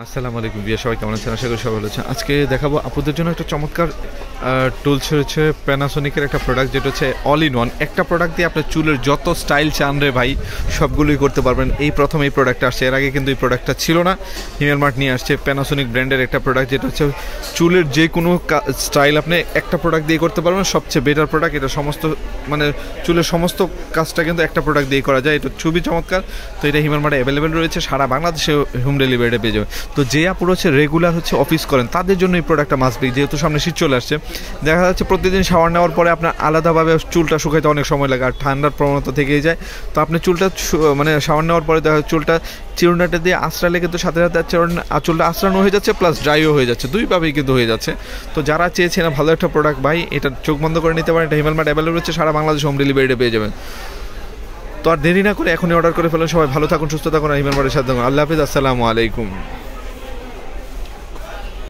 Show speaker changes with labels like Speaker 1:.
Speaker 1: আসসালামু আলাইকুম বিয়া, সবাই কেমন আছেন? আশা করি সবাই ভালো আছেন। আজকে দেখাবো আপুদের জন্য একটা চমৎকার টুলস হচ্ছে প্যানাসোনিকের একটা প্রোডাক্ট, যেটা হচ্ছে অল ইন ওয়ান। একটা প্রোডাক্ট দিয়ে আপনার চুলের যত স্টাইল চান রে ভাই সবগুলোই করতে পারবেন। এই প্রথম এই প্রোডাক্টটা আসছে, এর আগে কিন্তু এই প্রোডাক্টটা ছিল না। হিমেল মার্ট নিয়ে আসছে প্যানাসোনিক ব্র্যান্ডের একটা প্রোডাক্ট, যেটা হচ্ছে চুলের যে কোনো স্টাইল আপনি একটা প্রোডাক্ট দিয়ে করতে পারবেন। সবচেয়ে বেটার প্রোডাক্ট এটা, সমস্ত মানে চুলের সমস্ত কাজটা কিন্তু একটা প্রোডাক্ট দিয়ে করা যায়। এটা খুবই চমৎকার। তো এটা হিমেল মার্টে অ্যাভেলেবেল রয়েছে, সারা বাংলাদেশে হোম ডেলিভারিটা পেয়ে যাবে। তো যে আপুরা হচ্ছে রেগুলার হচ্ছে অফিস করেন তাদের জন্য এই প্রোডাক্টটা মাস্ট বি, যেহেতু সামনে শীত চলে আসছে। দেখা যাচ্ছে প্রতিদিন শাওয়ার নেওয়ার পরে আপনার আলাদাভাবে চুলটা শুকাইতে অনেক সময় লাগে, আর ঠান্ডার প্রবণতা থেকেই যায়। তো আপনি চুলটা মানে শাওয়ার নেওয়ার পরে দেখা চুলটা চিরুনাটা দিয়ে আঁচড়ালে কিন্তু সাথে সাথে চুলটা আঁচড়ানো হয়ে যাচ্ছে, প্লাস ড্রাইও হয়ে যাচ্ছে, দুইভাবেই কিন্তু হয়ে যাচ্ছে। তো যারা চেয়েছেন ভালো একটা প্রোডাক্ট ভাই, এটা চোখ বন্ধ করে নিতে পারেন। এটা হিমেল মার্ট অ্যাভেলেবল হচ্ছে, সারা বাংলাদেশ হোম ডেলিভারিটা পেয়ে যাবেন। তো আর দেরি না করে এখনই অর্ডার করে ফেলেন। সবাই ভালো থাকুন, সুস্থ থাকুন, আর হিমেল মার্টের সাথে থাকুন। আল্লাহ হাফিজ, আসসালামু আলাইকুম।